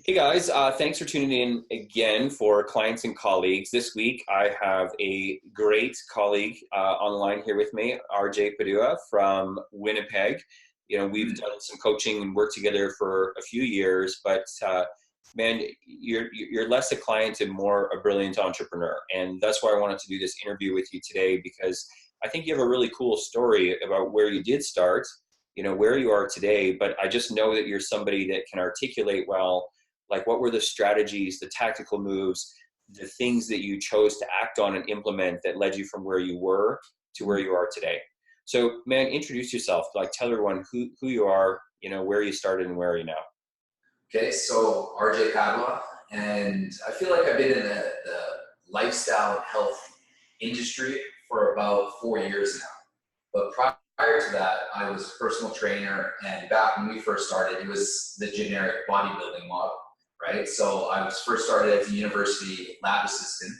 Hey guys, thanks for tuning in again for Clients and Colleagues. This week I have a great colleague on the line here with me, Padua from Winnipeg. We've done some coaching and worked together for a few years, but man, you're less a client and more a brilliant entrepreneur. And that's why I wanted to do this interview with you today, because I think you have a really cool story about where you did start, where you are today, but I just know that you're somebody that can articulate well, like what were the strategies, the tactical moves, the things that you chose to act on and implement that led you from where you were to where you are today. So man, introduce yourself, like tell everyone who you are, where you started and where are you now? Okay, so Padua, and I feel like I've been in the lifestyle and health industry for about 4 years now. But prior to that, I was a personal trainer, and back when we first started, it was the generic bodybuilding model, right? So I was first started as a university lab assistant.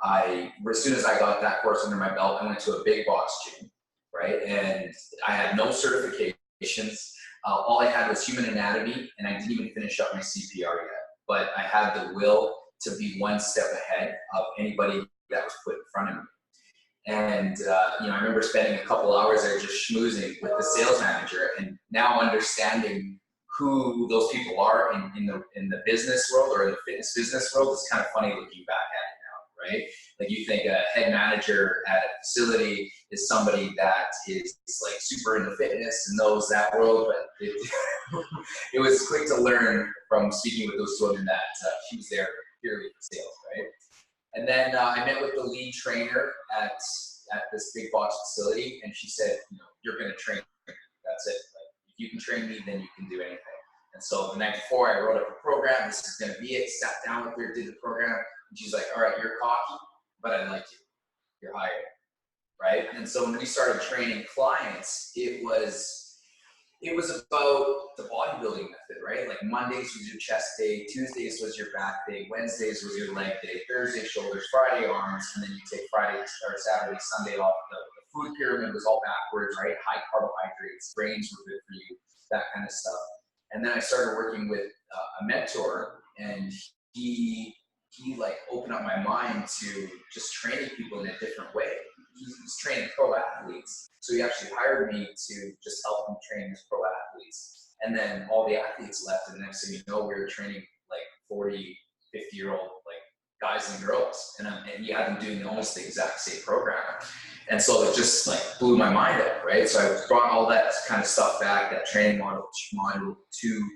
As soon as I got that course under my belt, I went to a big box gym, right? And I had no certifications. All I had was human anatomy, and I didn't even finish up my CPR yet. But I had the will to be one step ahead of anybody that was put in front of me. And I remember spending a couple hours there just schmoozing with the sales manager, and now understanding who those people are in the business world or in the fitness business world. It's kind of funny looking back at it now, right? Like you think a head manager at a facility is somebody that is like super into fitness and knows that world, but it was quick to learn from speaking with those women that she was there purely for sales, right? And then I met with the lead trainer at this big box facility, and she said, you're going to train me. That's it. Like, if you can train me, then you can do anything. And so the night before, I wrote up a program. This is going to be it. Sat down with her, did the program, and she's like, all right, you're cocky, but I like you. You're hired, right? And so when we started training clients, it was about the bodybuilding method, right? Like Mondays was your chest day, Tuesdays was your back day, Wednesdays was your leg day, Thursday shoulders, Friday arms, and then you take Friday or Saturday, Sunday off. The food pyramid was all backwards, right? High carbohydrates, grains were good for you, that kind of stuff. And then I started working with a mentor, and he like opened up my mind to just training people in a different way. He was training pro athletes. So he actually hired me to just help him train his pro athletes. And then all the athletes left, and the next thing you know, we were training like 40, 50-year-old like guys and girls. And he had them doing almost the exact same program. And so it just like blew my mind up, right? So I brought all that kind of stuff back, that training model to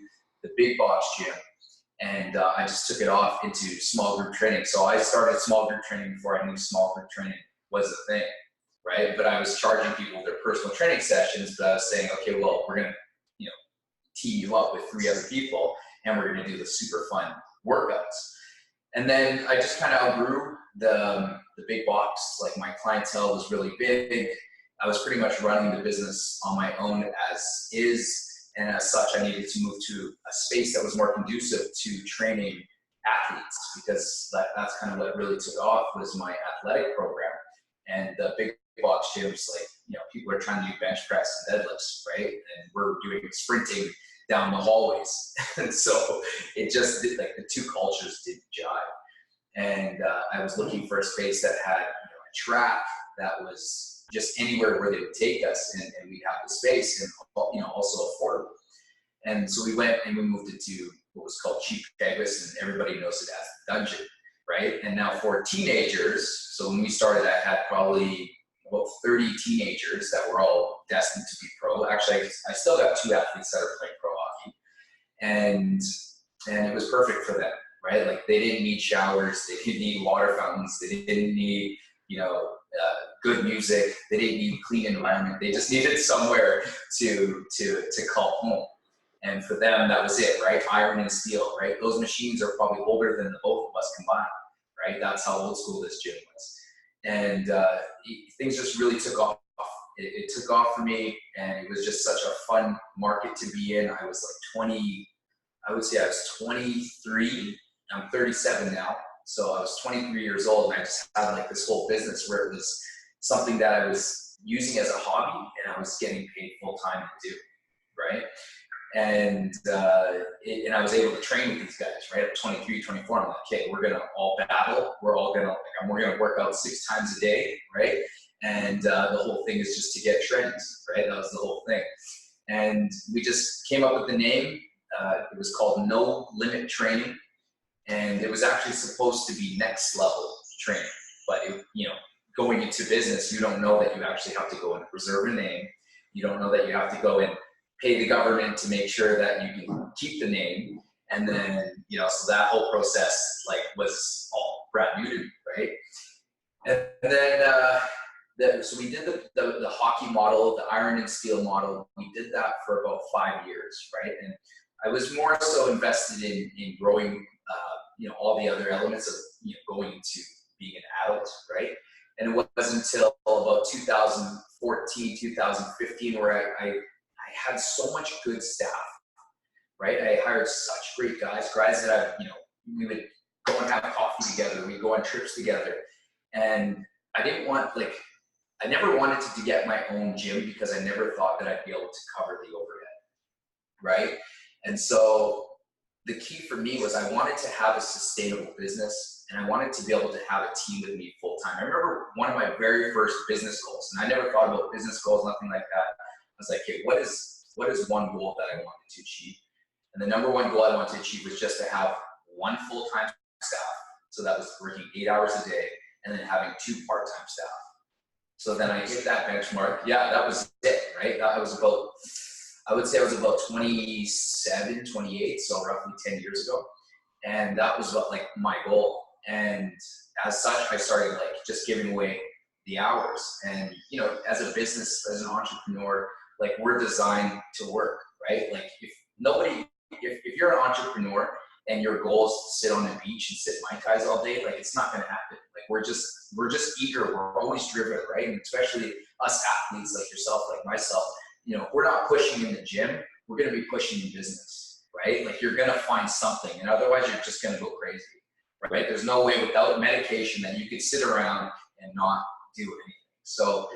the big box gym. And I just took it off into small group training. So I started small group training before I knew small group training was a thing, right? But I was charging people their personal training sessions, but I was saying, okay, well, we're going to, team you up with 3 other people, and we're going to do the super fun workouts. And then I just kind of outgrew the big box. Like my clientele was really big. I was pretty much running the business on my own as is. And as such, I needed to move to a space that was more conducive to training athletes, because that's kind of what really took off was my athletic program. And the big box gyms, like, people are trying to do bench press and deadlifts, right? And we're doing sprinting down the hallways. And so it just did, like the two cultures didn't jive. And I was looking for a space that had a track that was just anywhere where they would take us, and we'd have the space and also affordable. And so we went and we moved it to what was called Cheap Pegasus, and everybody knows it as the dungeon, right? And now for teenagers, so when we started, I had probably about 30 teenagers that were all destined to be pro. Actually, I still got 2 athletes that are playing pro hockey, and it was perfect for them, right? Like they didn't need showers, they didn't need water fountains, they didn't need good music, they didn't need clean environment. They just needed somewhere to call home. And for them, that was it, right? Iron and steel, right? Those machines are probably older than the both of us combined, right? That's how old school this gym was. And things just really took off. It took off for me, and it was just such a fun market to be in. I was like 20, I would say I was 23. I'm 37 now. So I was 23 years old, and I just had like this whole business where it was something that I was using as a hobby, and I was getting paid full time to do, right? And and I was able to train with these guys, right? At 23, 24, I'm like, okay, we're gonna all battle. We're gonna work out 6 times a day, right? And the whole thing is just to get trends, right? That was the whole thing. And we just came up with the name. It was called No Limit Training, and it was actually supposed to be next level training. But going into business, you don't know that you actually have to go and preserve a name. You don't know that you have to go and pay the government to make sure that you can keep the name. And then, so that whole process was all brand new to me, right? And then, so we did the hockey model, the iron and steel model. We did that for about 5 years, right? And I was more so invested in growing, all the other elements of, going into being an adult, right? And it wasn't until about 2014, 2015, where I had so much good staff, right? I hired such great guys that we would go and have coffee together. We'd go on trips together. And I never wanted to get my own gym because I never thought that I'd be able to cover the overhead, right? And so the key for me was I wanted to have a sustainable business, and I wanted to be able to have a team with me full time. I remember one of my very first business goals, and I never thought about business goals, nothing like that. I was like, okay, what is one goal that I wanted to achieve? And the number one goal I wanted to achieve was just to have one full-time staff. So that was working 8 hours a day, and then having 2 part-time staff. So then I hit that benchmark. Yeah, that was it, right? I would say I was about 27, 28, so roughly 10 years ago. And that was my goal. And as such, I started just giving away the hours. And, as a business, as an entrepreneur, we're designed to work, right? If you're an entrepreneur and your goal is to sit on the beach and sip Mai Tais all day, it's not going to happen. We're just eager. We're always driven, right? And especially us athletes like yourself, like myself, we're not pushing in the gym. We're going to be pushing in business, right? You're going to find something, and otherwise you're just going to go crazy, right? There's no way without medication that you could sit around and not do anything. So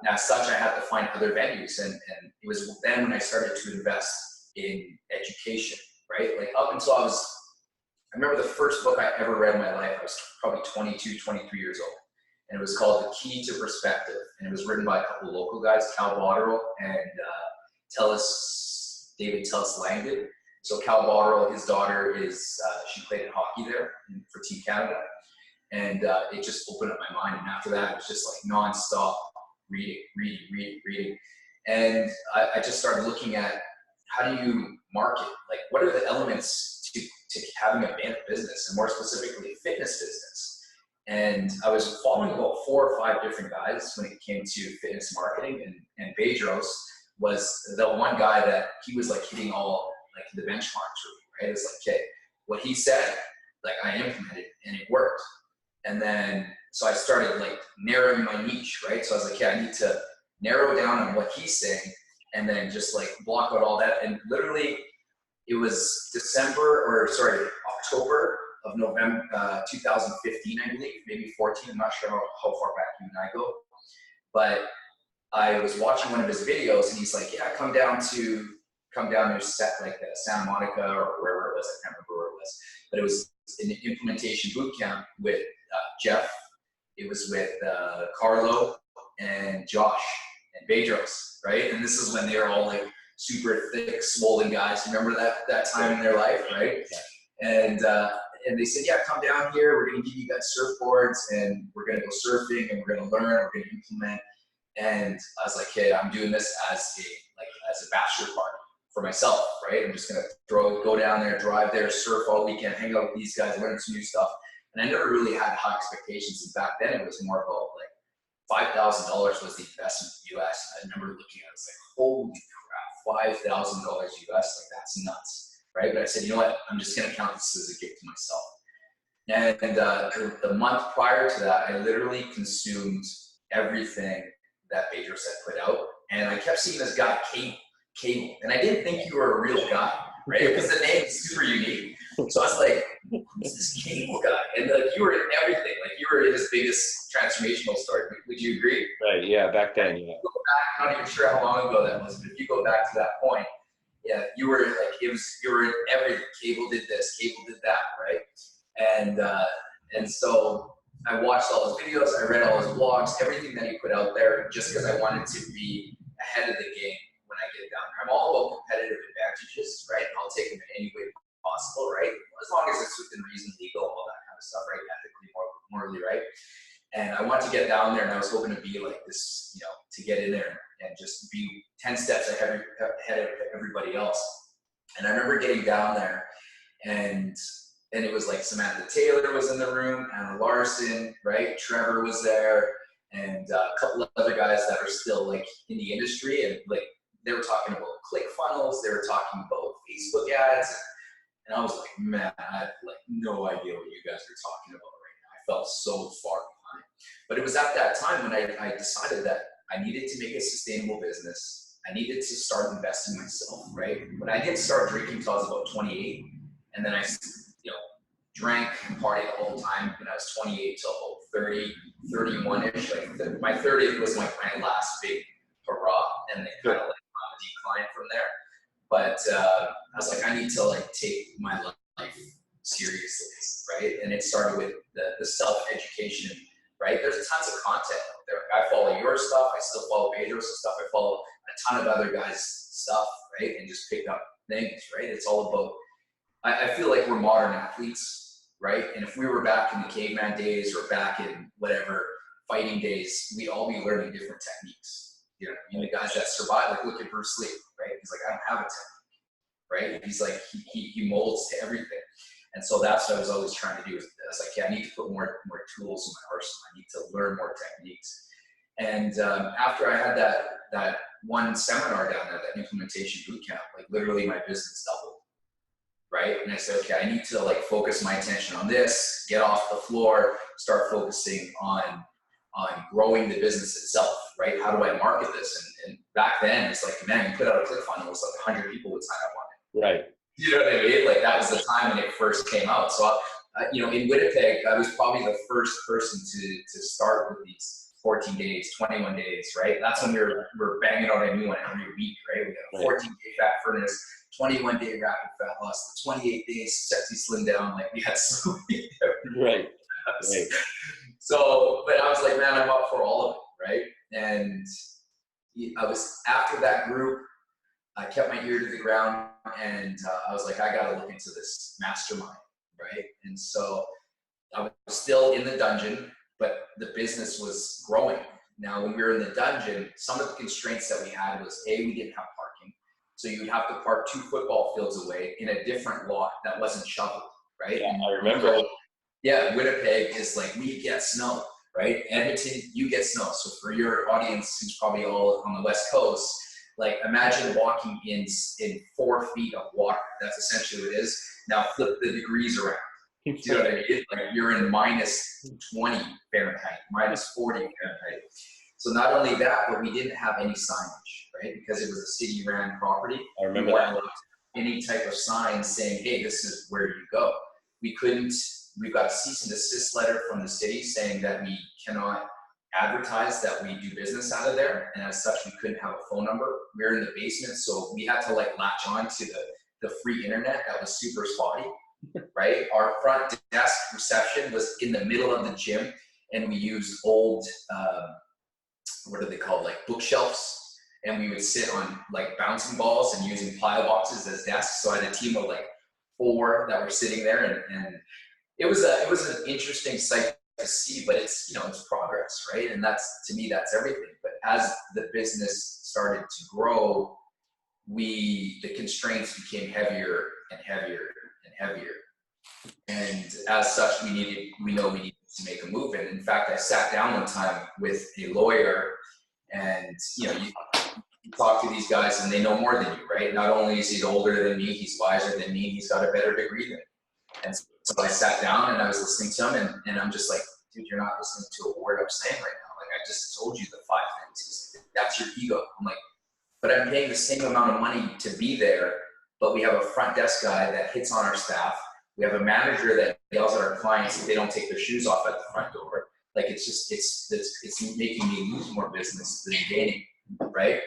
as such, I had to find other venues, and it was then when I started to invest in education, right? Up until I remember the first book I ever read in my life, I was probably 22, 23 years old. And it was called The Key to Perspective. And it was written by a couple of local guys, Cal Botterill and David Tellis Langdon. So Cal Botterill, his daughter she played in hockey there for Team Canada. And it just opened up my mind. And after that, it was just nonstop reading. And I just started looking at how do you market? What are the elements to having a business, and more specifically, a fitness business? And I was following about 4 or 5 different guys when it came to fitness marketing, and Bedros was the one guy that he was hitting all the benchmarks for me, right? It's okay, what he said, I implemented and it worked. And then, so I started narrowing my niche, right? So I was okay, I need to narrow down on what he's saying and then just block out all that. And literally it was October of November 2015, I believe, maybe 14. I'm not sure how far back you and I go. But I was watching one of his videos, and he's like, "Yeah, come down to Santa Monica or wherever it was. I can't remember where it was, but it was an implementation boot camp with Jeff. It was with Carlo and Josh and Bedros, right? And this is when they were all super thick, swollen guys. Remember that time in their life, right? Yeah. And they said, yeah, come down here. We're going to give you guys surfboards, and we're going to go surfing, and we're going to learn, we're going to implement. And I was like, hey, I'm doing this as a bachelor party for myself, right? I'm just going to go down there, drive there, surf all weekend, hang out with these guys, learn some new stuff. And I never really had high expectations. And back then, it was more about $5,000 was the investment in the US. And I remember looking at it, it's holy crap, $5,000 US, that's nuts. Right? But I said, you know what? I'm just going to count this as a gift to myself. And the month prior to that, I literally consumed everything that Bedros had put out. And I kept seeing this guy, Cable. And I didn't think you were a real guy, right? Because the name is super unique. So I was like, who's this Cable guy? And you were in everything. You were in his biggest transformational story. Would you agree? Right. Yeah. Back then. Yeah. Go back, I'm not even sure how long ago that was, but if you go back to that point, Yeah, you were like, you were in everything. Cable did this, cable did that, right? And so I watched all his videos, I read all his blogs, everything that he put out there, just because I wanted to be ahead of the game when I get down there. I'm all about competitive advantages, right? I'll take them in any way possible, right? As long as it's within reason, legal, all that kind of stuff, right? Ethically, morally, right? And I wanted to get down there, and I was hoping to be like this, you know, to get in there and just be 10 steps ahead of everybody else. And I remember getting down there, and it was like Samantha Taylor was in the room, Anna Larson, right? Trevor was there, and a couple of other guys that are still like in the industry, and like they were talking about ClickFunnels, they were talking about Facebook ads, and I was like, man, I had like no idea what you guys were talking about right now. I felt so far behind. But it was at that time when I decided that I needed to make a sustainable business. I needed to start investing in myself, right? But I didn't start drinking until I was about 28, and then I, you know, drank and partied the whole time when I was 28 till about 30, 31-ish. Like my 30th was like my last big hurrah, and then kind of like on a decline from there. But I was like, I need to like take my life seriously, right? And it started with the self-education, right? There's tons of content out there. I follow your stuff. I still follow Pedro's stuff. I follow a ton of other guys' stuff, right? And just pick up things, right? It's all about, I feel like we're modern athletes, right? And if we were back in the caveman days or back in whatever fighting days, we'd all be learning different techniques. You know, the guys that survive, like look at Bruce Lee, right? He's like, I don't have a technique, right? He's like, he molds to everything. And so that's what I was always trying to do. I was like, yeah, I need to put more tools in my arsenal. I need to learn more techniques. And after I had that one seminar down there, that implementation boot camp, like literally my business doubled, right? And I said, okay, I need to like focus my attention on this, get off the floor, start focusing on growing the business itself, right? How do I market this? And back then, it's like, man, you put out a ClickFunnels, like 100 people would sign up on it. Right. You know what I mean? Like that was the time when it first came out. So, you know, in Winnipeg, I was probably the first person to start with these 14 days, 21 days, right? That's when we're banging out a new one every week, right? We got a 14-day fat furnace, 21-day rapid fat loss, the 28 days sexy slim down. Like we had so many different right. So, but I was like, man, I'm up for all of it, right? And I was, after that group, I kept my ear to the ground, and I was like, I got to look into this mastermind, right? And so I was still in the dungeon, but the business was growing. Now, when we were in the dungeon, some of the constraints that we had was, we didn't have parking. So you would have to park 2 football fields away in a different lot that wasn't shoveled, right? Yeah, I remember. Yeah, Winnipeg is like, we get snow, right? Edmonton, you get snow. So for your audience who's probably all on the West Coast, like imagine walking in 4 feet of water. That's essentially what it is. Now flip the degrees around. Do you know what I mean? Like you're in minus 20 Fahrenheit, minus 40 Fahrenheit. So not only that, but we didn't have any signage, right? Because it was a city-ran property. I remember that. Any type of sign saying, hey, this is where you go. We couldn't, we've got a cease and desist letter from the city saying that we cannot advertise that we do business out of there, and as such we couldn't have a phone number. We were in the basement, so we had to like latch on to the free internet that was super spotty, right? Our front desk reception was in the middle of the gym, and we used old what are they called, like bookshelves, and we would sit on like bouncing balls and using pile boxes as desks. So I had a team of like 4 that were sitting there, and it was an interesting sight to see, but it's, you know, it's progress, right? And that's, to me, that's everything. But as the business started to grow, the constraints became heavier and heavier and heavier. And as such, we needed to make a move. And in fact, I sat down one time with a lawyer, and, you know, you talk to these guys and they know more than you, right? Not only is he older than me, he's wiser than me, he's got a better degree than me. And so I sat down and I was listening to him, and I'm just like, dude, you're not listening to a word I'm saying right now. Like, I just told you the 5 things. That's your ego. I'm like, but I'm paying the same amount of money to be there, but we have a front desk guy that hits on our staff. We have a manager that yells at our clients if they don't take their shoes off at the front door. Like, it's just, it's making me lose more business than gaining, right?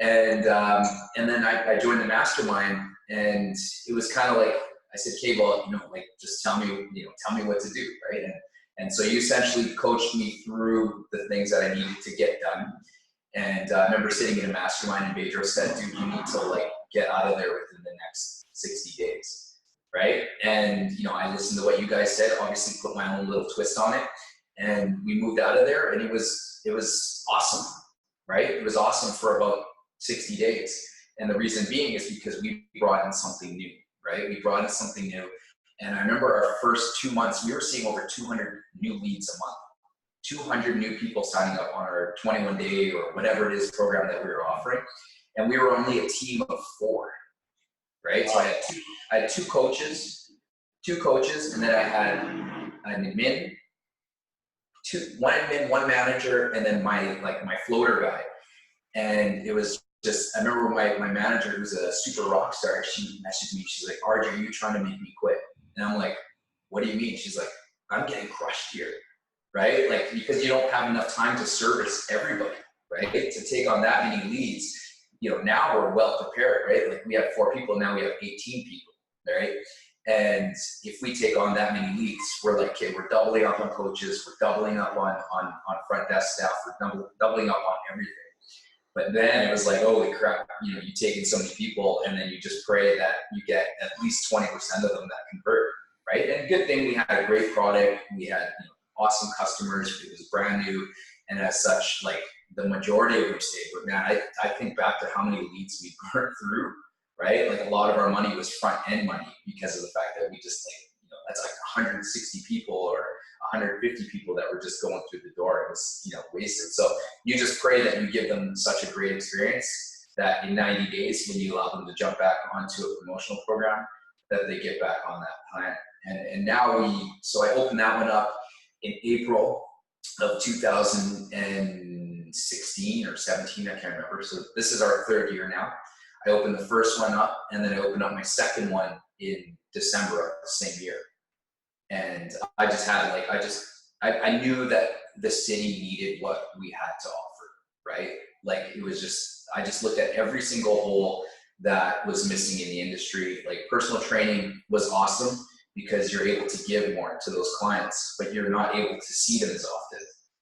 And then I joined the mastermind, and it was kind of like, I said, okay, well, like, just tell me what to do, right? And so you essentially coached me through the things that I needed to get done. And I remember sitting in a mastermind, and Pedro said, dude, you need to like get out of there within the next 60 days, right? And I listened to what you guys said, obviously put my own little twist on it, and we moved out of there, and it was awesome, right? It was awesome for about 60 days. And the reason being is because we brought in something new, right? We brought in something new. And I remember our first 2 months, we were seeing over 200 new leads a month, 200 new people signing up on our 21-day or whatever it is program that we were offering. And we were only a team of 4, right? So I had two coaches, and then I had an admin, one admin, one manager, and then my floater guy. And it was just, I remember my manager, who's a super rock star, she messaged me, she's like, RJ, are you trying to make me quit? And I'm like, what do you mean? She's like, I'm getting crushed here, right? Like, because you don't have enough time to service everybody, right? To take on that many leads, now we're well prepared, right? Like, we have 4 people, now we have 18 people, right? And if we take on that many leads, we're like, okay, we're doubling up on coaches, we're doubling up on front desk staff, we're doubling up on everything. But then it was like, holy crap, you take in so many people, and then you just pray that you get at least 20% of them that convert, right? And good thing we had a great product, we had awesome customers, it was brand new, and as such, like, the majority of them stayed. But man, I think back to how many leads we burned through, right? Like, a lot of our money was front end money because of the fact that we just that's like 160 people or 150 people that were just going through the door. It was, wasted. So you just pray that you give them such a great experience that in 90 days, when you allow them to jump back onto a promotional program, that they get back on that plan. And now so I opened that one up in April of 2016 or 17, I can't remember. So this is our 3rd year now. I opened the first one up, and then I opened up my second one in December of the same year. And I just had I knew that the city needed what we had to offer, right? Like, it was just, I just looked at every single hole that was missing in the industry. Like, personal training was awesome because you're able to give more to those clients, but you're not able to see them as often,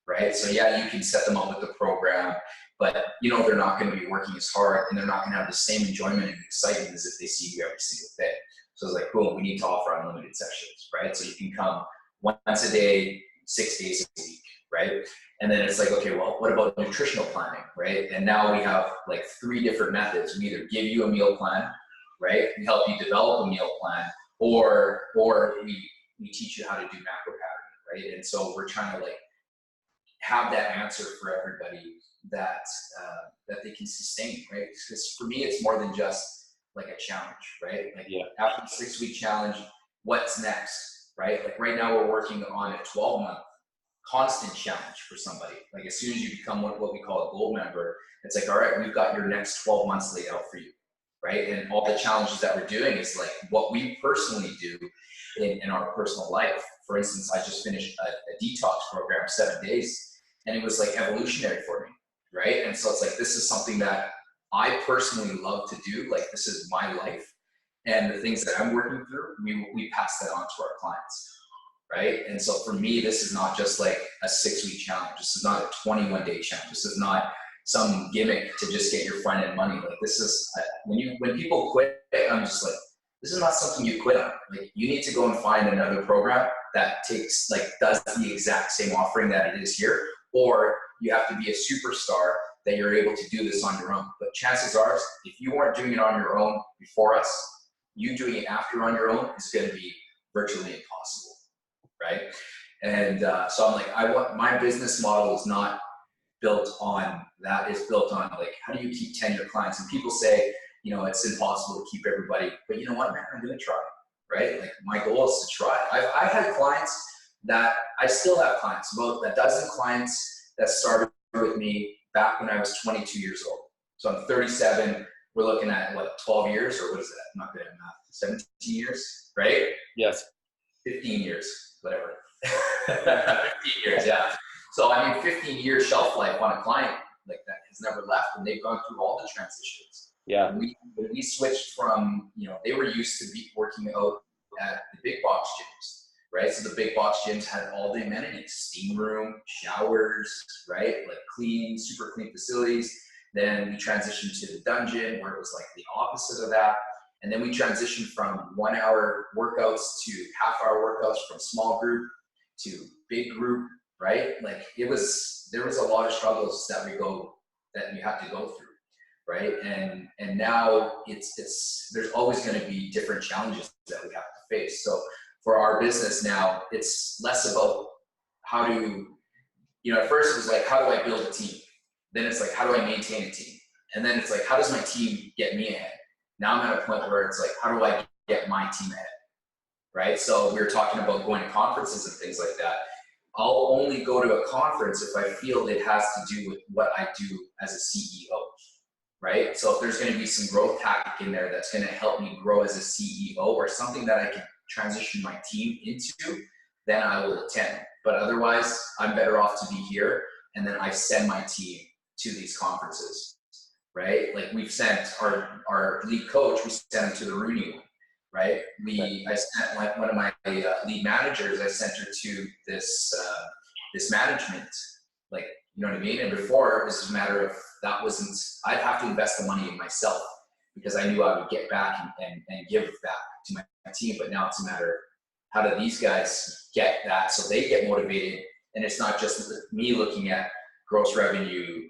right? So yeah, you can set them up with the program, but they're not going to be working as hard, and they're not going to have the same enjoyment and excitement as if they see you every single day. So it's like, boom, we need to offer unlimited sessions, right? So you can come once a day, 6 days a week, right? And then it's like, okay, well, what about nutritional planning, right? And now we have like 3 different methods. We either give you a meal plan, right? We help you develop a meal plan, or we teach you how to do macro patterning, right? And so we're trying to like have that answer for everybody that they can sustain, right? Because for me, it's more than just like a challenge, right? Like, after the 6-week challenge, what's next, right? Like, right now we're working on a 12-month constant challenge for somebody. Like, as soon as you become what we call a gold member, it's like, all right, we've got your next 12 months laid out for you, right? And all the challenges that we're doing is like what we personally do in our personal life. For instance, I just finished a detox program, 7 days, and it was like evolutionary for me, right? And so it's like, this is something that I personally love to do. Like, this is my life, and the things that I'm working through, we pass that on to our clients, right? And so for me, this is not just like a 6-week challenge. This is not a 21-day challenge. This is not some gimmick to just get your front end money. Like, this is when people quit, I'm just like, this is not something you quit on. Like, you need to go and find another program that does the exact same offering that it is here, or you have to be a superstar that you're able to do this on your own. But chances are, if you weren't doing it on your own before us, you doing it after on your own is going to be virtually impossible, right? And so I'm like, my business model is not built on that. It's built on like, how do you keep tenure clients? And people say, it's impossible to keep everybody, but you know what, man, I'm going to try, right? Like, my goal is to try. I've had clients that I still have clients, about a dozen clients that started with me back when I was 22 years old. So I'm 37. We're looking at what, 12 years, or what is that? I'm not good at math. 17 years, right? Yes. 15 years, whatever. 15 years, yeah. So I mean, 15 years shelf life on a client. like that has never left, and they've gone through all the transitions. Yeah. When we switched from, they were used to be working out at the big box gyms, right? So the big box gyms had all the amenities, steam room, showers, right? Like clean, super clean facilities. Then we transitioned to the dungeon, where it was like the opposite of that. And then we transitioned from 1 hour workouts to half-hour workouts, from small group to big group, right? Like there was a lot of struggles that we had to go through, right? And now there's always going to be different challenges that we have to face. So for our business now, it's less about how to, at first it was like, how do I build a team? Then it's like, how do I maintain a team? And then it's like, how does my team get me ahead? Now I'm at a point where it's like, how do I get my team ahead, right? So we were talking about going to conferences and things like that. I'll only go to a conference if I feel it has to do with what I do as a CEO, right? So if there's going to be some growth tactic in there that's going to help me grow as a CEO, or something that I can transition my team into, then I will attend. But otherwise, I'm better off to be here, and then I send my team to these conferences, right? Like we've sent our lead coach, we sent him to the Rooney one, right? I sent one of my lead managers, I sent her to this management, like, you know what I mean? And before, it was a matter of, I'd have to invest the money in myself, because I knew I would get back and give that to my team. But now it's a matter of, how do these guys get that so they get motivated? And it's not just me looking at gross revenue,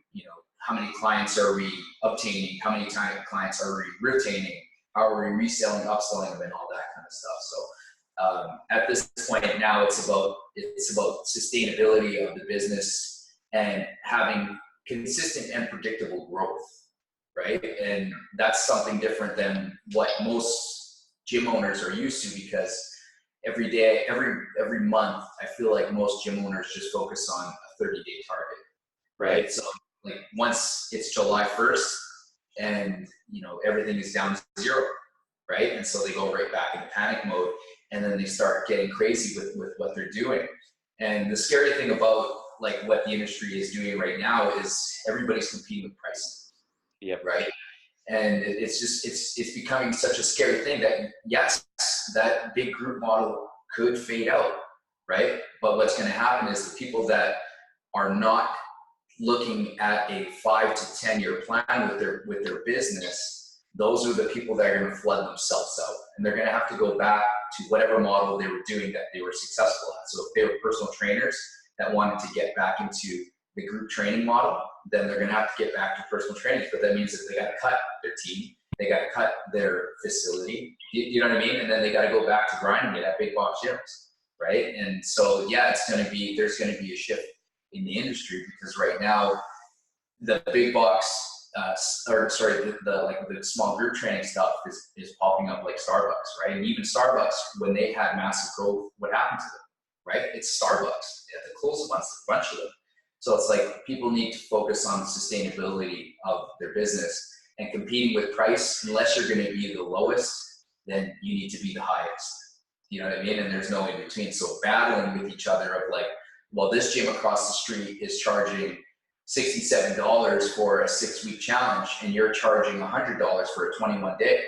how many clients are we obtaining? How many clients are we retaining? How are we reselling, upselling them, and all that kind of stuff. So at this point now, it's about sustainability of the business and having consistent and predictable growth, right? And that's something different than what most gym owners are used to, because every day, every month, I feel like most gym owners just focus on a 30-day target, right? So like once it's July 1st and everything is down to zero, right? And so they go right back into panic mode, and then they start getting crazy with what they're doing. And the scary thing about like what the industry is doing right now is everybody's competing with pricing. Yep. Right. And it's becoming such a scary thing that, yes, that big group model could fade out, right? But what's going to happen is the people that are not looking at a 5 to 10 year plan with their business, those are the people that are going to flood themselves out, and they're going to have to go back to whatever model they were doing that they were successful at. So if they were personal trainers that wanted to get back into the group training model, then they're going to have to get back to personal training. But that means that they got to cut their team, they got to cut their facility, you know what I mean? And then they got to go back to grinding it at big box gyms, right? And so, yeah, there's going to be a shift in the industry, because right now the big box, the small group training stuff is popping up like Starbucks, right? And even Starbucks, when they had massive growth, what happened to them, right? It's Starbucks. They had to close a bunch of them. So it's like people need to focus on the sustainability of their business, and competing with price. Unless you're going to be the lowest, then you need to be the highest. You know what I mean? And there's no in between. So battling with each other of like, well, this gym across the street is charging $67 for a 6-week challenge, and you're charging $100 for a 21-day,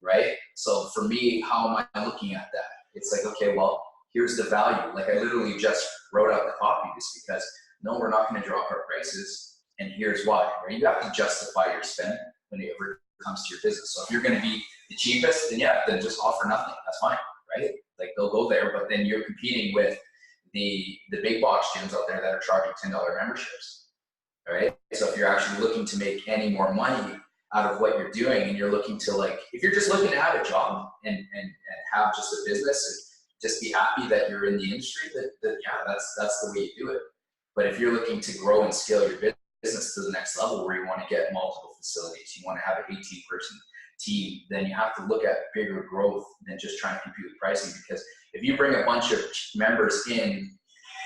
right? So for me, how am I looking at that? It's like, okay, well, here's the value. Like I literally just wrote out the copy just because, no, we're not going to drop our prices, and here's why, right? You have to justify your spend whenever it comes to your business. So if you're going to be the cheapest, then just offer nothing. That's fine, right? Like they'll go there, but then you're competing with the big box gyms out there that are charging $10 memberships, right? So if you're actually looking to make any more money out of what you're doing, and you're looking to, like, if you're just looking to have a job and have just a business and just be happy that you're in the industry, that's the way you do it. But if you're looking to grow and scale your business to the next level, where you want to get multiple facilities, you want to have an 18-person team, then you have to look at bigger growth than just trying to compete with pricing. Because if you bring a bunch of members in,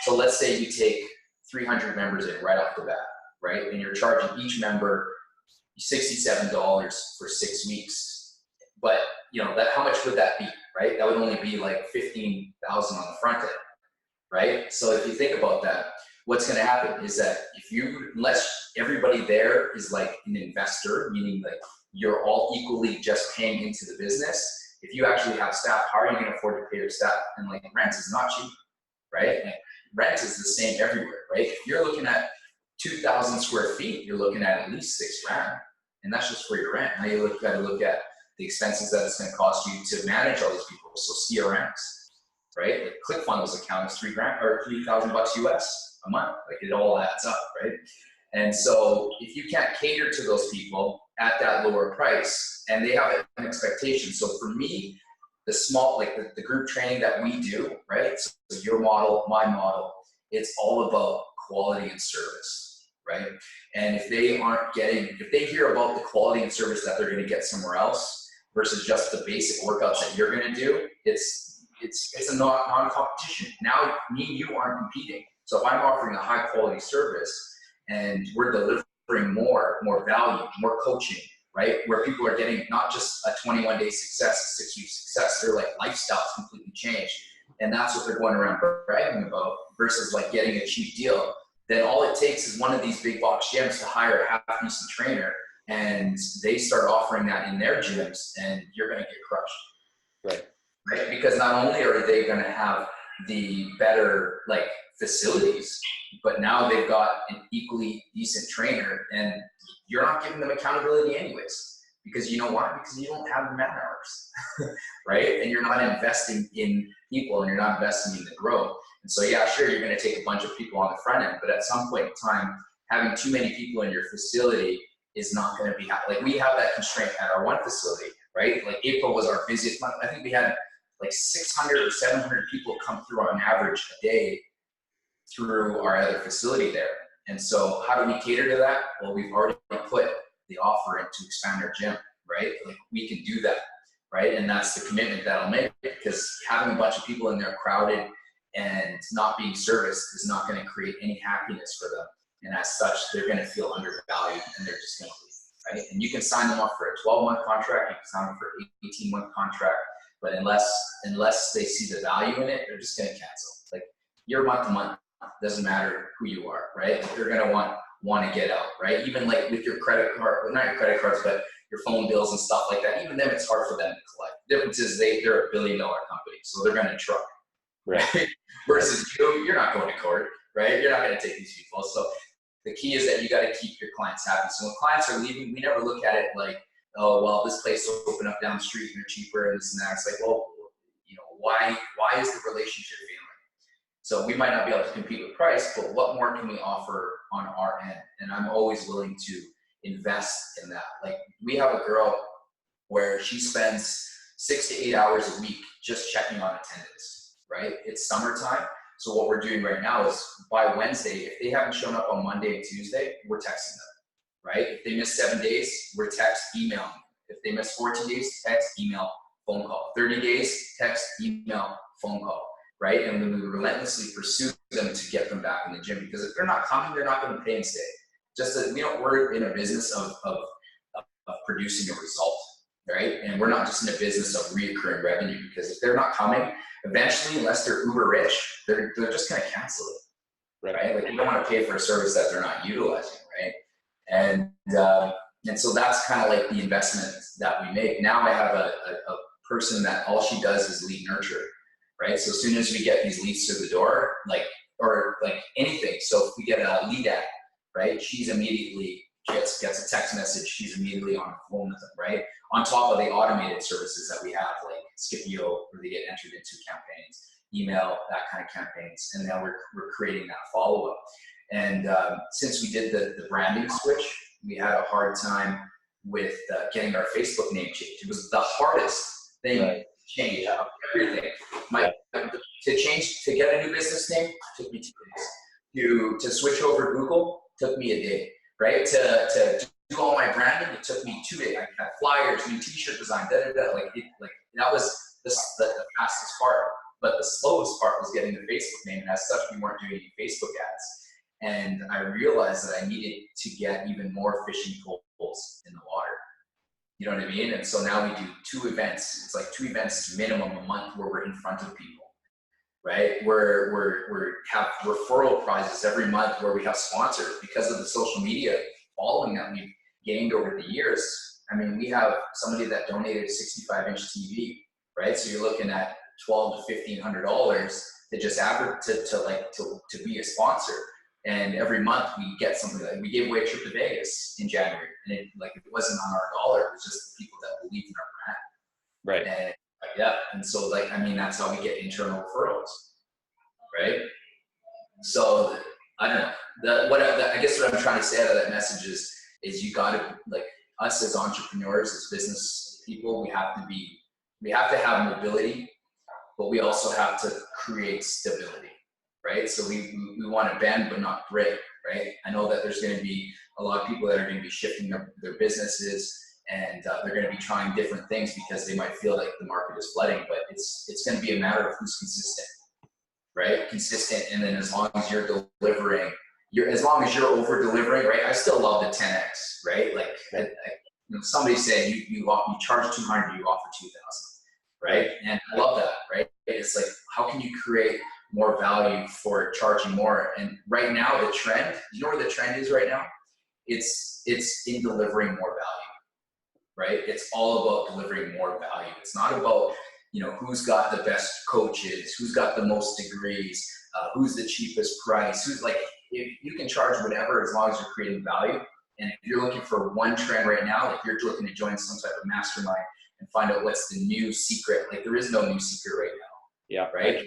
so let's say you take 300 members in right off the bat, right? And you're charging each member $67 for 6 weeks. But how much would that be, right? That would only be like $15,000 on the front end, right? So if you think about that, what's going to happen is that unless everybody there is like an investor, meaning like you're all equally just paying into the business, if you actually have staff, how are you going to afford to pay your staff? And like rent is not cheap, right? Like, rent is the same everywhere, right? If you're looking at 2,000 square feet, you're looking at least $6,000, and that's just for your rent. Now you got to look at the expenses that it's going to cost you to manage all these people. So CRMs, right? Like ClickFunnels account is $3,000 or $3,000 US a month. Like it all adds up, right? And so if you can't cater to those people at that lower price, and they have an expectation. So for me, the small, like the group training that we do, right? So your model, my model, it's all about quality and service, right? And if they hear about the quality and service that they're going to get somewhere else versus just the basic workouts that you're going to do, it's a non-competition. Now me and you aren't competing. So if I'm offering a high quality service and we're delivering more value, more coaching, right? Where people are getting not just a 21-day success, a 6-week success, their like lifestyles completely changed. And that's what they're going around bragging about versus like getting a cheap deal. Then all it takes is one of these big box gyms to hire a half-decent trainer, and they start offering that in their gyms, and you're going to get crushed. Right? Because not only are they going to have the better like facilities, but now they've got an equally decent trainer, and you're not giving them accountability anyways. Because you know why? Because you don't have the man hours, right? And you're not investing in people, and you're not investing in the growth. And so, yeah, sure, you're going to take a bunch of people on the front end, but at some point in time, having too many people in your facility is not going to be like we have that constraint at our one facility, right? Like April was our busiest month. I think we had like 600 or 700 people come through on average a day through our other facility there. And so how do we cater to that? Well, we've already put the offer in to expand our gym, right? Like we can do that, right? And that's the commitment that I'll make, because having a bunch of people in there crowded and not being serviced is not going to create any happiness for them. And as such, they're going to feel undervalued, and they're just going to leave, right? And you can sign them up for a 12-month contract, you can sign them for an 18-month contract, but unless they see the value in it, they're just going to cancel. Like you're month to month, doesn't matter who you are, right? Like they're going to want to get out, right? Even like with your credit card, well, not your credit cards, but your phone bills and stuff like that. Even them, it's hard for them to collect. The difference is they're $1 billion company, so they're going to truck, right? Versus you're not going to court, right? You're not going to take these people. So the key is that you got to keep your clients happy. So when clients are leaving, we never look at it like, oh, well, this place will open up down the street and they're cheaper and this and that. It's like, well, you know, why is the relationship failing? So we might not be able to compete with price, but what more can we offer on our end? And I'm always willing to invest in that. Like we have a girl where she spends 6 to 8 hours a week just checking on attendance, right? It's summertime. So what we're doing right now is by Wednesday, if they haven't shown up on Monday and Tuesday, we're texting them, right? If they miss 7 days, we're text, emailing. If they miss 14 days, text, email, phone call. 30 days, text, email, phone call, right? And then we relentlessly pursue them to get them back in the gym, because if they're not coming, they're not going to pay and stay. Just that we're in a business of producing a result, right? And we're not just in a business of reoccurring revenue, because if they're not coming, eventually, unless they're uber rich, they're just going to cancel it, right? Like you don't want to pay for a service that they're not utilizing, right? And so that's kind of like the investment that we make. Now I have a person that all she does is lead nurture, right? So as soon as we get these leads through the door, or anything, so if we get a lead ad, right, she's immediately gets a text message, she's immediately on the phone with them, right? On top of the automated services that we have, like Skipio, where they get entered into campaigns, email, that kind of campaigns, and now we're creating that follow-up. And since we did the branding switch, we had a hard time with getting our Facebook name changed. It was the hardest thing to change everything. To get a new business name took me 2 days. To switch over Google took me a day, right? To do all my branding, it took me 2 days. I had flyers, new T-shirt design, Like that was the fastest part. But the slowest part was getting the Facebook name, and as such, we weren't doing any Facebook ads. And I realized that I needed to get even more fishing poles in the water. You know what I mean? And so now we do 2 events. It's like 2 events minimum a month where we're in front of people, right? We have referral prizes every month where we have sponsors because of the social media following that we've gained over the years. I mean, we have somebody that donated a 65-inch TV, right? So you're looking at $1,200 to $1,500 to just to be a sponsor. And every month we get something. Like we gave away a trip to Vegas in January, and it wasn't on our dollar; it was just the people that believed in our brand. Right. And and so I mean, that's how we get internal referrals, right? So I don't know. I guess what I'm trying to say out of that message is you got to, like, us as entrepreneurs, as business people, we have to have mobility, but we also have to create stability, right? So we want to bend but not break, right? I know that there's going to be a lot of people that are going to be shifting their businesses, and they're going to be trying different things because they might feel like the market is flooding, but it's going to be a matter of who's consistent, right? Consistent, and then as long as you're delivering, as long as you're over delivering, right? I still love the 10x, right? Like, somebody said you charge 200, you offer 2,000, right? And I love that, right? It's like, how can you create more value for charging more? And right now, the trend, you know where the trend is right now? It's in delivering more value, right? It's all about delivering more value. It's not about, who's got the best coaches, who's got the most degrees, who's the cheapest price, who's like, if you can charge whatever as long as you're creating value. And if you're looking for one trend right now, like you're looking to join some type of mastermind and find out what's the new secret, like there is no new secret right now. Yeah. Right.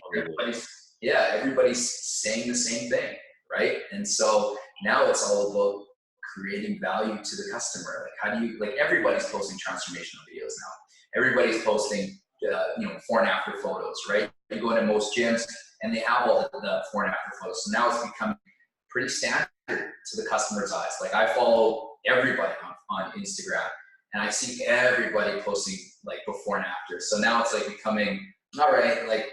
Everybody's saying the same thing. Right. And so now it's all about creating value to the customer. Like, how do you, like, everybody's posting transformational videos now. Everybody's posting, before and after photos, right? You go into most gyms and they have all the before and after photos. So now it's become pretty standard to the customer's eyes. Like, I follow everybody on Instagram, and I see everybody posting like before and after. So now it's like becoming, all right, like,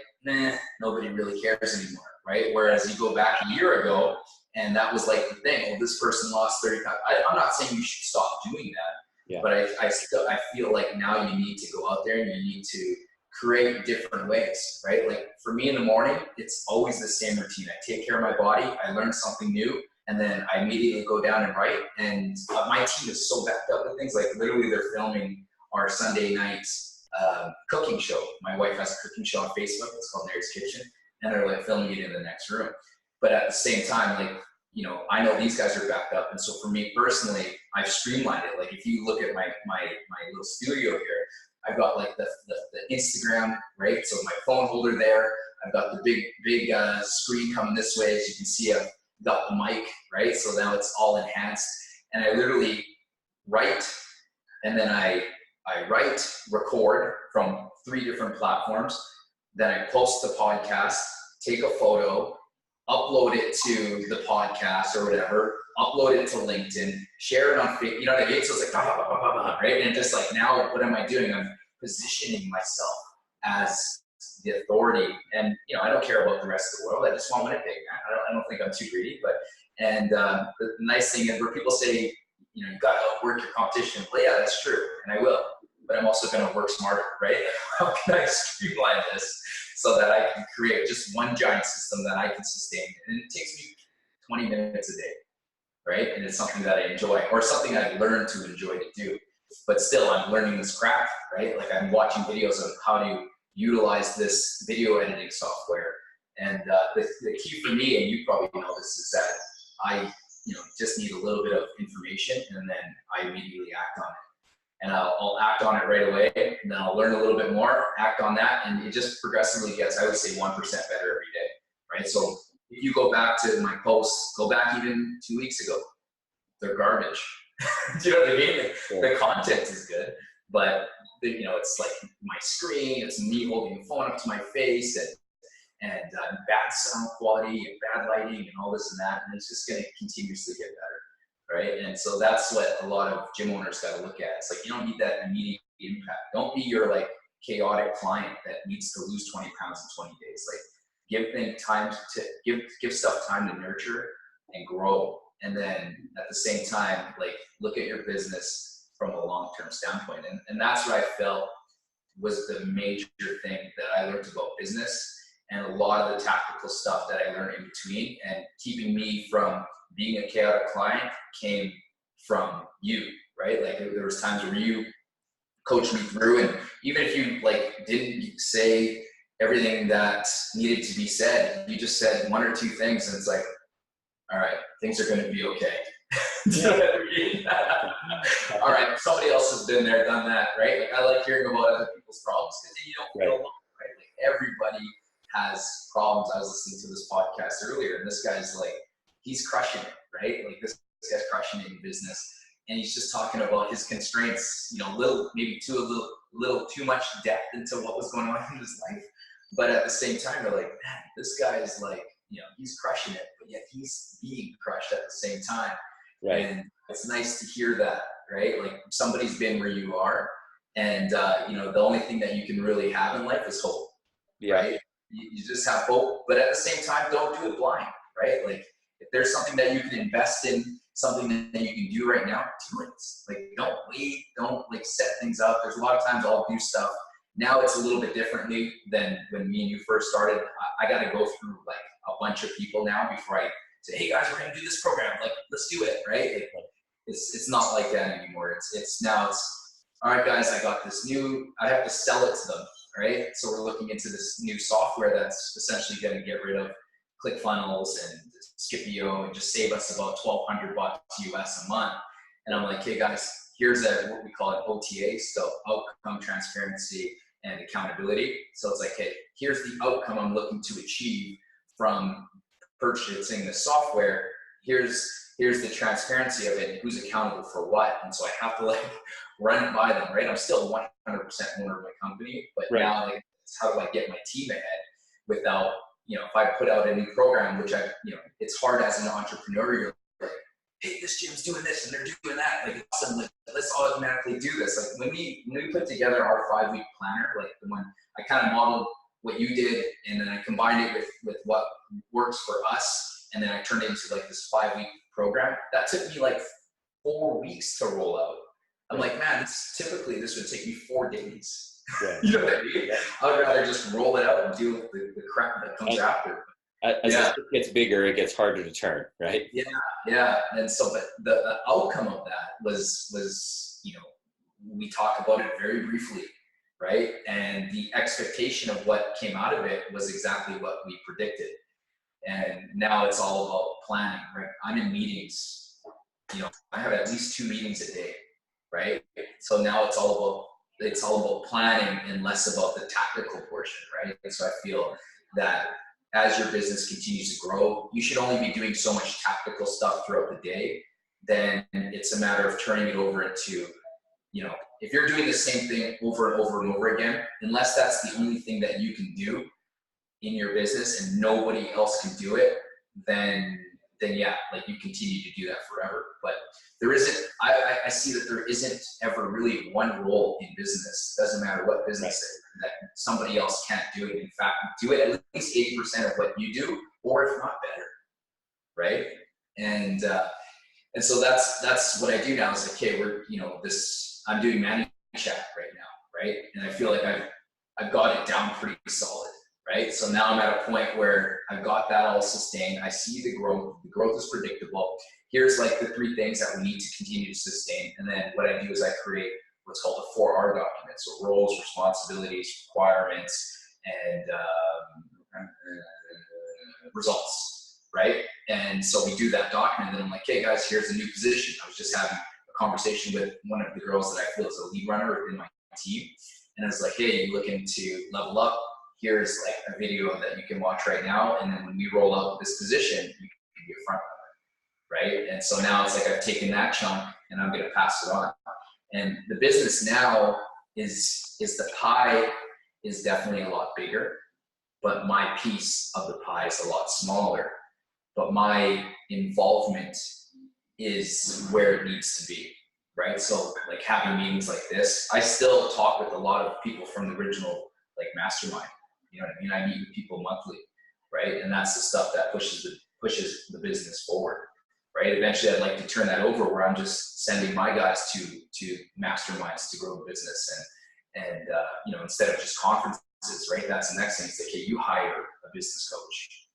nobody really cares anymore, right? Whereas you go back a year ago, and that was like the thing. Oh, this person lost 30 pounds. I'm not saying you should stop doing that, but I feel like now you need to go out there and you need to create different ways, right? Like, for me in the morning, it's always the same routine. I take care of my body, I learn something new, and then I immediately go down and write. And my team is so backed up with things. Like, literally, they're filming our Sunday night cooking show. My wife has a cooking show on Facebook. It's called Mary's Kitchen, and they're like filming it in the next room. But at the same time, like, I know these guys are backed up. And so for me personally, I've streamlined it. Like, if you look at my little studio here, I've got like the Instagram, right? So my phone holder there. I've got the big screen coming this way. As you can see, I've got the mic, right? So now it's all enhanced. And I literally write, and then I write, record from 3 different platforms. Then I post the podcast, take a photo, upload it to the podcast or whatever, upload it to LinkedIn, share it on Facebook, you know what I mean? So it's like, right? And just like, now what am I doing? I'm positioning myself as the authority. And, I don't care about the rest of the world. I just want Winnipeg, man. I don't think I'm too greedy, but, and the nice thing is where people say, you got to outwork your competition. Well, yeah, that's true. And I will, but I'm also going to work smarter, right? How can I streamline this so that I can create just one giant system that I can sustain? And it takes me 20 minutes a day, right? And it's something that I enjoy, or something I learned to enjoy to do. But still, I'm learning this craft, right? Like, I'm watching videos of how to utilize this video editing software. And the key for me, and you probably know this, is that I just need a little bit of information, and then I immediately act on it. And I'll act on it right away, and then I'll learn a little bit more, act on that, and it just progressively gets, I would say, 1% better every day, right? So if you go back to my posts, go back even 2 weeks ago, they're garbage. Do you know what I mean? The content is good, but it's like my screen, it's me holding the phone up to my face, and bad sound quality and bad lighting and all this and that, and it's just going to continuously get better, right? And so that's what a lot of gym owners got to look at. It's like, you don't need that immediate impact. Don't be your like chaotic client that needs to lose 20 pounds in 20 days. Like, give things time to give stuff time to nurture and grow, and then at the same time, like, look at your business from a long-term standpoint. And that's what I felt was the major thing that I learned about business, and a lot of the tactical stuff that I learned in between, and keeping me from being a chaotic client came from you, right? Like there was times where you coached me through, and even if you like didn't say everything that needed to be said, you just said one or two things, and it's like, all right, things are going to be okay. Do you know what I mean? All right, somebody else has been there, done that, right? Like I like hearing about other people's problems because then you don't feel alone, right? Like everybody has problems. I was listening to this podcast earlier, and this guy's like, he's crushing it, right? Like this guy's crushing it in business, and he's just talking about his constraints, you know, a little too much depth into what was going on in his life. But at the same time, you're like, man, this guy is like, you know, he's crushing it, but yet he's being crushed at the same time. Right. And it's nice to hear that, right? Like somebody's been where you are, and you know, the only thing that you can really have in life is hope. Yeah. Right? You just have hope, but at the same time, don't do it blind, right? Like if there's something that you can invest in, something that you can do right now, do it. Like don't wait, don't like set things up. There's a lot of times I'll do stuff. Now it's a little bit differently than when me and you first started. I got to go through like a bunch of people now before I say, hey guys, we're gonna do this program. Like, let's do it, right? Like, it's not like that anymore. It's now all right, guys. I got this new. I have to sell it to them, right? So we're looking into this new software that's essentially going to get rid of ClickFunnels and Skipio and just save us about $1,200 US a month. And I'm like, hey guys, here's what we call an OTA, so outcome, transparency, and accountability. So it's like, hey, here's the outcome I'm looking to achieve from purchasing the software. Here's the transparency of it and who's accountable for what. And so I have to like run it by them, right? I'm still 100% owner of my company, but now like, how do I get my team ahead without, you know, if I put out a new program, which you know, it's hard as an entrepreneur, you're like, hey, this gym's doing this and they're doing that. Like, it's awesome. Like, let's automatically do this. Like when we put together our 5-week planner, like the one I kind of modeled what you did, and then I combined it with what works for us, and then I turned it into like this 5-week program. That took me like 4 weeks to roll out. I'm like, man, typically this would take me 4 days. Yeah. You know what I mean? I would rather just roll it out and deal with the crap that comes after. As it gets bigger, it gets harder to turn, right? Yeah. And so, but the outcome of that was, you know, we talked about it very briefly, right? And the expectation of what came out of it was exactly what we predicted. And now it's all about planning, right? I'm in meetings, you know, I have at least 2 meetings a day, right? So now it's all about planning and less about the tactical portion, right? And so I feel that as your business continues to grow, you should only be doing so much tactical stuff throughout the day. Then it's a matter of turning it over into, you know, if you're doing the same thing over and over and over again, unless that's the only thing that you can do in your business and nobody else can do it, then yeah, like you continue to do that forever. But there isn't, I see that there isn't ever really one role in business. Doesn't matter what business it is, that somebody else can't do it. In fact, do it at least 80% of what you do, or if not better, right? And so that's what I do now. Is like, okay, I'm doing Manny Chat right now, right? And I feel like I've got it down pretty solid. Right? So now I'm at a point where I've got that all sustained. I see the growth. The growth is predictable. Here's like the 3 things that we need to continue to sustain. And then what I do is I create what's called a 4R document. So roles, responsibilities, requirements, and results, right? And so we do that document. And then I'm like, hey guys, here's a new position. I was just having a conversation with one of the girls that I feel is a lead runner within my team. And I was like, hey, you looking to level up? Here's like a video that you can watch right now. And then when we roll out this position, you can be a front runner, right? And so now it's like I've taken that chunk and I'm going to pass it on. And the business now is the pie is definitely a lot bigger, but my piece of the pie is a lot smaller. But my involvement is where it needs to be, right? So like having meetings like this, I still talk with a lot of people from the original like mastermind. You know what I mean? I meet with people monthly, right? And that's the stuff that pushes the business forward, right? Eventually, I'd like to turn that over where I'm just sending my guys to masterminds to grow the business, and you know, instead of just conferences, right? That's the next thing. It's like, okay, you hire a business coach.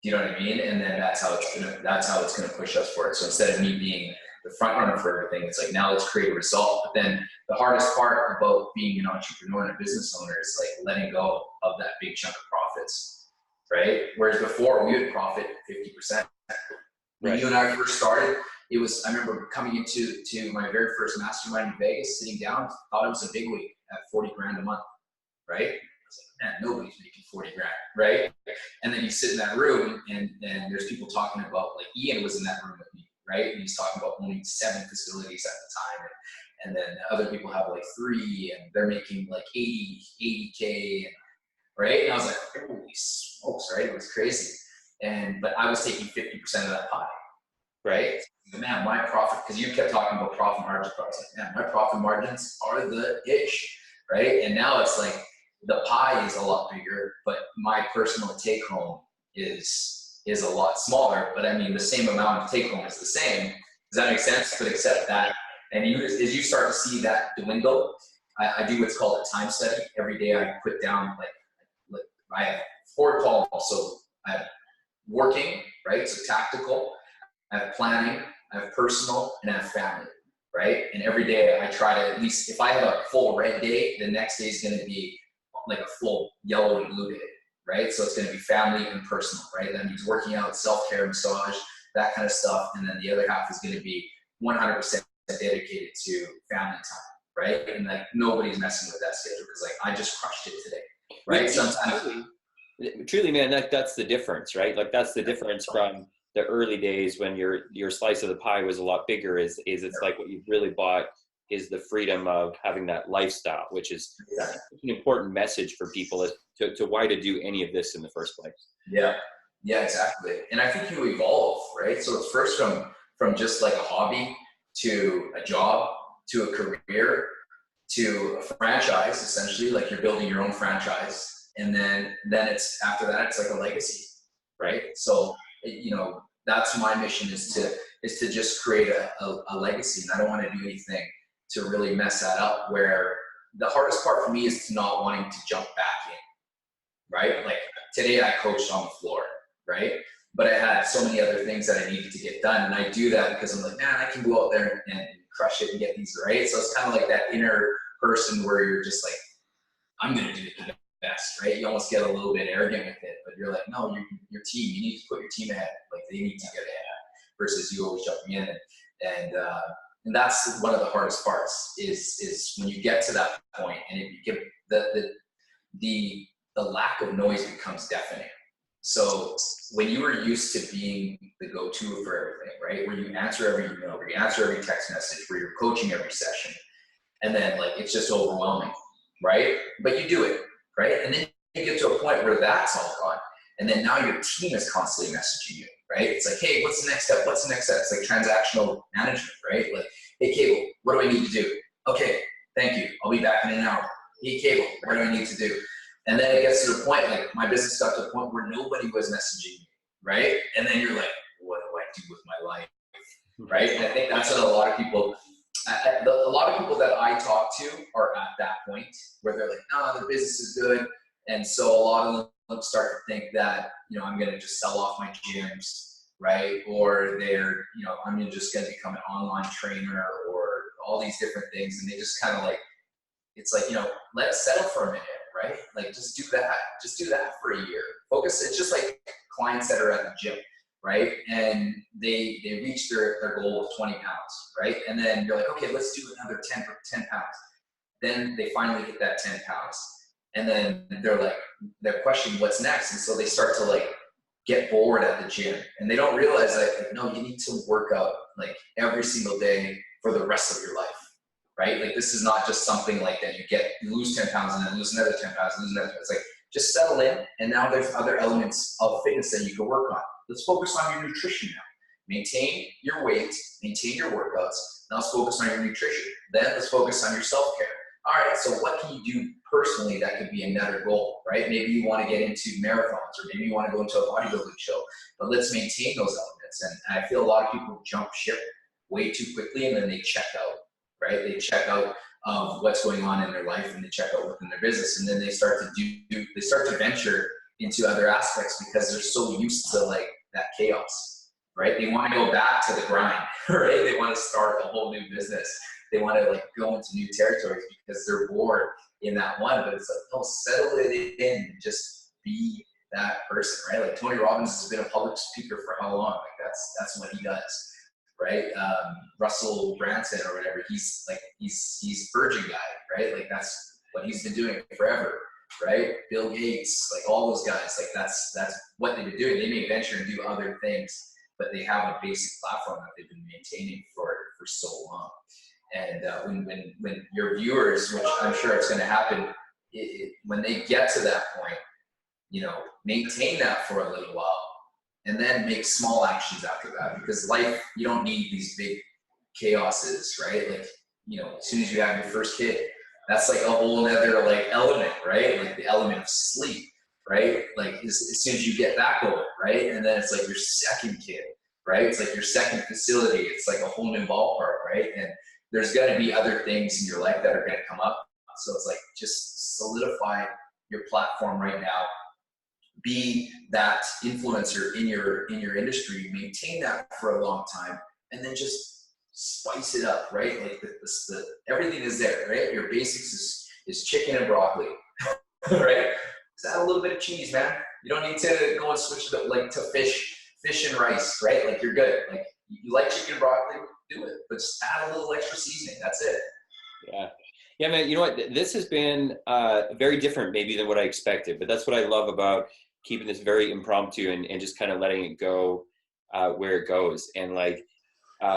Do you know what I mean? And then that's how it's gonna push us forward. So instead of me being the front runner for everything, it's like, now let's create a result. But then the hardest part about being an entrepreneur and a business owner is like letting go of that big chunk of profits, right? Whereas before we would profit 50%. When you and I first started, I remember coming into my very first mastermind in Vegas, sitting down, thought it was a big week at 40 grand a month, right? I was like, man, nobody's making 40 grand, right? And then you sit in that room and there's people talking about, like Ian was in that room with me, right? And he's talking about owning 7 facilities at the time. And then other people have like 3 and they're making like 80K, right? And I was like, holy smokes, right? It was crazy. But I was taking 50% of that pie, right? Man, my profit, because you kept talking about profit margins, I was like, man, my profit margins are the ish, right? And now it's like the pie is a lot bigger, but my personal take home is a lot smaller. But I mean, the same amount of take home is the same. Does that make sense? But except that, and as you start to see that dwindle, I do what's called a time study. Every day I put down like I have 4 columns. So I have working, right? So tactical, I have planning, I have personal, and I have family, right? And every day I try to, at least if I have a full red day, the next day is going to be like a full yellow and blue day, right? So it's going to be family and personal, right? That means working out, self-care, massage, that kind of stuff. And then the other half is going to be 100% dedicated to family time, right? And like nobody's messing with that schedule because like I just crushed it today, right? Sometimes. Truly, man, that's the difference, right? Like that's the difference from the early days when your slice of the pie was a lot bigger. Is it's like what you've really bought is the freedom of having that lifestyle, which is an important message for people as to why to do any of this in the first place. Yeah, exactly. And I think you evolve, right? So it's first from just like a hobby to a job to a career to a franchise, essentially, like you're building your own franchise. And then it's after that, it's like a legacy, right? So, that's my mission is to just create a legacy. And I don't want to do anything to really mess that up, where the hardest part for me is to not wanting to jump back in, right? Like today I coached on the floor, right? But I had so many other things that I needed to get done. And I do that because I'm like, man, I can go out there and crush it and get these, right? So it's kind of like that inner person where you're just like, I'm going to do the best, right? You almost get a little bit arrogant with it, but you're like, no, your team, you need to put your team ahead. Like they need to get ahead versus you always jumping in. And that's one of the hardest parts is when you get to that point and it give the lack of noise becomes deafening. So when you were used to being the go-to for everything, right? Where you answer every email, where you answer every text message, where you're coaching every session, and then like it's just overwhelming, right? But you do it, right? And then you get to a point where that's all gone. And then now your team is constantly messaging you, right? It's like, hey, what's the next step? What's the next step? It's like transactional management, right? Like, hey, Cable, what do I need to do? Okay, thank you. I'll be back in an hour. Hey, Cable, what do I need to do? And then it gets to the point, like my business got to the point where nobody was messaging me, right? And then you're like, what do I do with my life, right? And I think that's what a lot of people that I talk to are at that point where they're like, no, the business is good. And so a lot of them start to think that, I'm going to just sell off my gyms, right? Or I'm just going to become an online trainer or all these different things. And they just kind of like, it's like, let's settle for a minute, right? Like just do that for a year. Focus. It's just like clients that are at the gym, right? And they reach their goal of 20 pounds, right? And then you're like, okay, let's do another 10 pounds. Then they finally hit that 10 pounds. And then they're questioning what's next. And so they start to like get bored at the gym and they don't realize that, no, you need to work out like every single day for the rest of your life, right? Like this is not just something like that you lose 10 pounds and then lose another 10 pounds, lose another 10 pounds. It's like, just settle in. And now there's other elements of fitness that you can work on. Let's focus on your nutrition now. Maintain your weight, maintain your workouts. Now let's focus on your nutrition. Then let's focus on your self-care. All right, so what can you do personally that could be another goal, right? Maybe you want to get into marathons or maybe you want to go into a bodybuilding show, but let's maintain those elements. And I feel a lot of people jump ship way too quickly and then they check out, right? They check out of what's going on in their life, and they check out within their business, and then they start to venture into other aspects because they're so used to like that chaos, right? They want to go back to the grind, right? They want to start a whole new business. They want to like go into new territories because they're bored in that one, but it's like, no, settle it in and just be that person, right? Like Tony Robbins has been a public speaker for how long? Like that's what he does, right? Russell Branson or whatever, he's Virgin guy, right? Like that's what he's been doing forever, right? Bill Gates, like all those guys, like that's what they've been doing. They may venture and do other things, but they have a basic platform that they've been maintaining for so long. And when your viewers, which I'm sure it's going to happen, when they get to that point, you know, maintain that for a little while and then make small actions after that, because life, you don't need these big chaoses, right? Like, you know, as soon as you have your first kid, that's like a whole other like element, right? Like the element of sleep, right? Like as soon as you get that going, right? And then it's like your second kid, right? It's like your second facility. It's like a whole new ballpark, right? And there's going to be other things in your life that are going to come up. So it's like, just solidify your platform right now. Be that influencer in your industry, maintain that for a long time, and then just spice it up, right? Like the everything is there, right? Your basics is chicken and broccoli, right? Just add a little bit of cheese, man. You don't need to go and switch it up like to fish and rice, right? Like you're good. Like you like chicken and broccoli, do it, but just add a little extra seasoning. That's it. Yeah, man. You know what? This has been very different, maybe, than what I expected. But that's what I love about keeping this very impromptu and just kind of letting it go where it goes. And like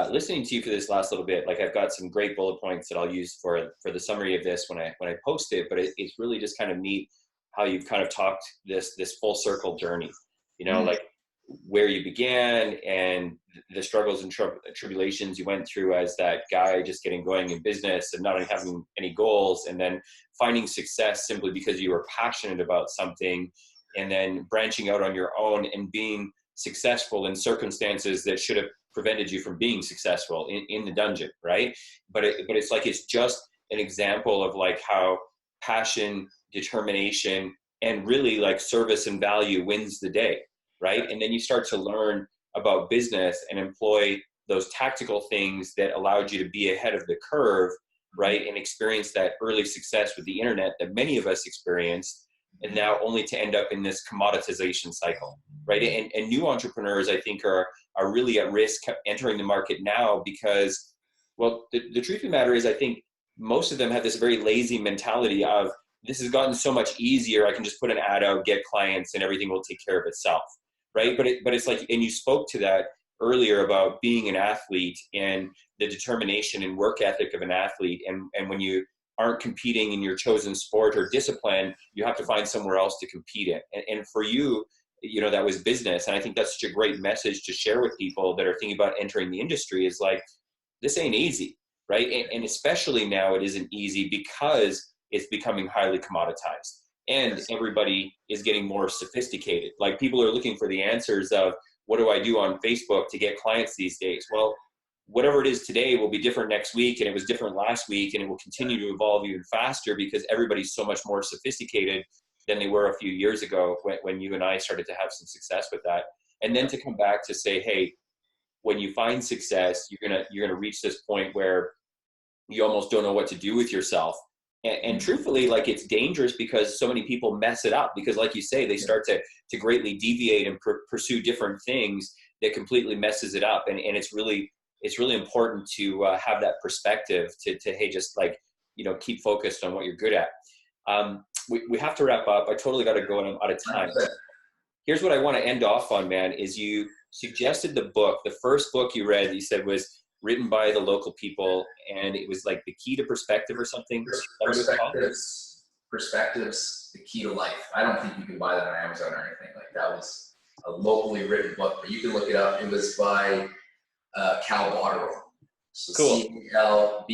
listening to you for this last little bit, like I've got some great bullet points that I'll use for the summary of this when I post it. But it's really just kind of neat how you've kind of talked this full circle journey. You know, like where you began and the struggles and tribulations you went through as that guy just getting going in business and not having any goals, and then finding success simply because you were passionate about something, and then branching out on your own and being successful in circumstances that should have prevented you from being successful in the dungeon, right? But it's like, it's just an example of like how passion, determination, and really like service and value wins the day, right? And then you start to learn about business and employ those tactical things that allowed you to be ahead of the curve, right? And experience that early success with the internet that many of us experienced, and now only to end up in this commoditization cycle, right? And new entrepreneurs, I think, are really at risk entering the market now because, well, the truth of the matter is, I think most of them have this very lazy mentality of, this has gotten so much easier, I can just put an ad out, get clients, and everything will take care of itself, right? But it's like, and you spoke to that earlier about being an athlete and the determination and work ethic of an athlete, and when you aren't competing in your chosen sport or discipline, you have to find somewhere else to compete in. And for you, you know, that was business. And I think that's such a great message to share with people that are thinking about entering the industry, is like, this ain't easy, right? And especially now it isn't easy because it's becoming highly commoditized and everybody is getting more sophisticated. Like, people are looking for the answers of, what do I do on Facebook to get clients these days? Well, whatever it is today will be different next week, and it was different last week, and it will continue to evolve even faster because everybody's so much more sophisticated than they were a few years ago when you and I started to have some success with that. And then to come back to say, hey, when you find success, you're gonna reach this point where you almost don't know what to do with yourself. And truthfully, like, it's dangerous because so many people mess it up, because like you say, they start to greatly deviate and pursue different things that completely messes it up. And it's really important to have that perspective to hey, just like, you know, keep focused on what you're good at. We have to wrap up. I totally got to go, and I'm out of time. Here's what I want to end off on, man, is you suggested the book. The first book you read, you said, was written by the local people, and it was like The Key to Perspective or something. Perspectives, The Key to Life. I don't think you can buy that on Amazon or anything. Like, that was a locally written book, but you can look it up. It was by Cal Botterill. So cool. CalBotterrill,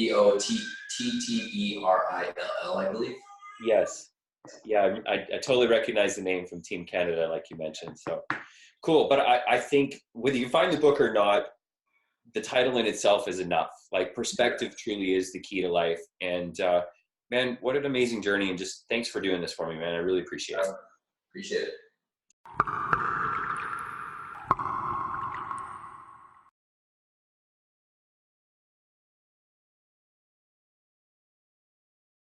I believe. Yes. Yeah, I totally recognize the name from Team Canada, like you mentioned. So cool. But I think whether you find the book or not, the title in itself is enough. Like, perspective truly is the key to life. And man, what an amazing journey. And just thanks for doing this for me, man. I really appreciate it. Appreciate it.